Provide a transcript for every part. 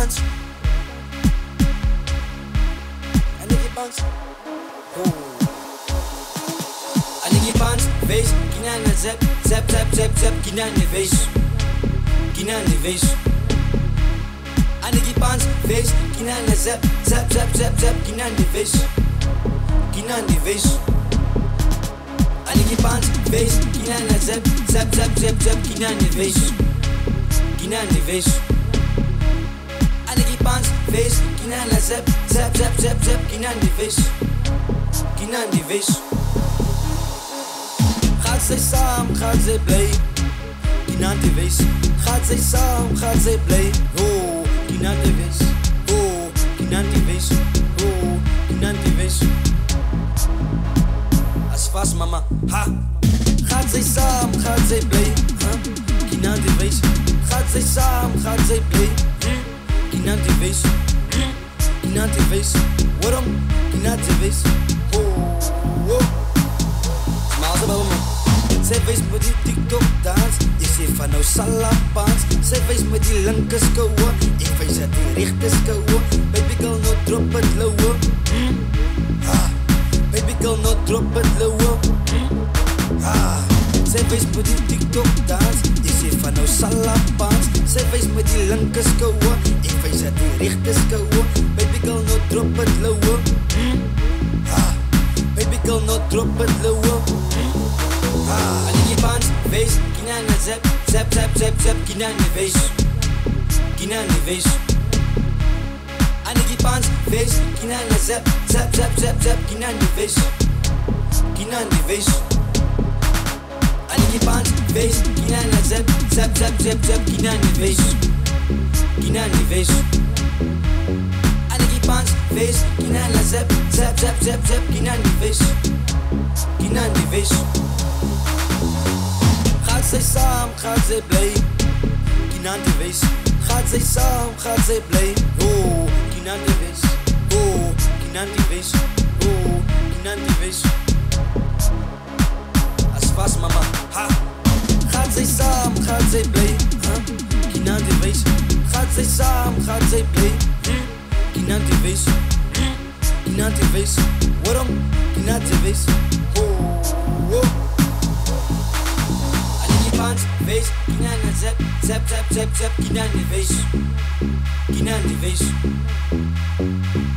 bounce. I nigga bounce. Oh. I nigga bounce. Face. Kinana zap. Zap zap zap zap. Kinana face. Kinana face. I nigga bounce. Face. Kinana zap. Zap zap zap zap. Kinana face. Kinana face. I nigga bounce. Face. Kinana zap. Zap zap zap zap. Kinana face. Kinana face. I nigga bounce. Face. Kinana zap. Zap zap zap zap. Kinana face. Kinana face. Gaat zij samen, gaat zij blij. Kinana face. Gaat zij samen, gaat zij blij. Oh, Kinana face. Oh, Kinana face. Oh, Kinana face. As vast mama, ha. Gaat zij samen, gaat zij blij. Kinana face. Gaat zij samen, gaat zij blij. Kinana face. Kinana face. Waarom? Kinana face. Oh, oh. Smiles above me. Zij wees met die TikTok dans. Ik zeg van nou salapans. Zij wees met die lange skouwen. Ik wees uit die rechte skouwen. Baby girl no drop it lower. Baby girl no drop it lower. Zij wees met die TikTok dans. Ik zeg van nou salapans. Zij wees met die lange skouwen. Ik wees uit die rechte skouwen. Baby girl no drop it lower. Baby girl no drop it lower. I nigga bounce, face, Kinana zap, zap zap zap zap, Kinana face, Kinana face. I nigga bounce, face, Kinana zap, zap zap zap zap, Kinana face, Kinana face. I nigga bounce, face, Kinana zap, zap zap zap zap, Kinana face, Kinana face. I nigga bounce, face, Kinana zap, zap zap zap zap, Kinana face, Kinana face. Gaat zij samen, gaat zij blij. Kinana face. Gaat zij samen, gaat zij blij. Oh, Kinana face. Oh, Kinana face. Oh, Kinana face. As vast mama, ha. Gaat zij samen, gaat zij blij. Kinana face. Gaat zij samen, gaat zij blij. Kinana face. Kinana face. Waarom? Kinana face. Oh, oh. Face, Kinana zap, zap zap zap zap, Kinana face, Kinana face.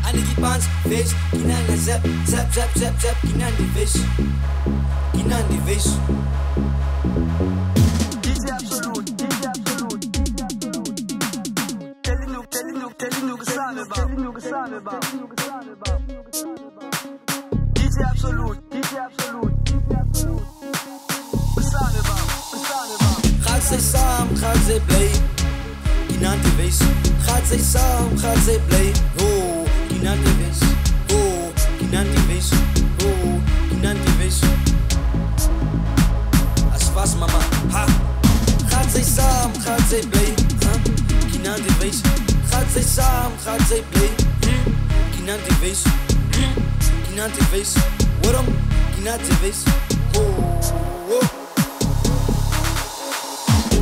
I nigga bounce, face, Kinana zap, zap zap zap zap, Kinana face, Kinana face. DJ Absolute, DJ Absolute, DJ Absolute. Telling you, Gasame ba. DJ Absolute, DJ Absolute, DJ Absolute. Gasame ba. Gaat zij samen, gaat zij blij. Kinana face. Gaat zij samen, gaat zij blij. Oh, Kinana face. Oh, Kinana face. Oh, Kinana face. As vast mama, ha. Gaat zij samen, gaat zij blij. Kinana face. Gaat zij samen, gaat zij blij. Kinana face. Kinana face. Waarom? Kinana face. Oh, oh.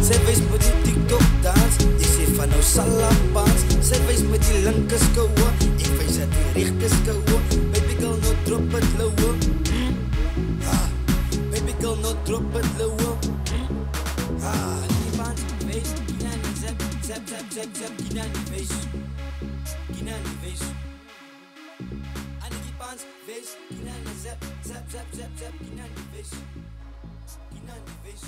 Zij wees met die TikTok dans. Ik zeg van nou salapans. Zij wees met die lange skouwen. Ik wees uit die rechte skouwen. Baby girl no drop it lower. Baby girl no drop it lower. Die bounce, face, Kinana zap, zap zap zap zap, Kinana face, Kinana face. Die bounce, face, Kinana zap, zap zap zap zap, Kinana face, Kinana face.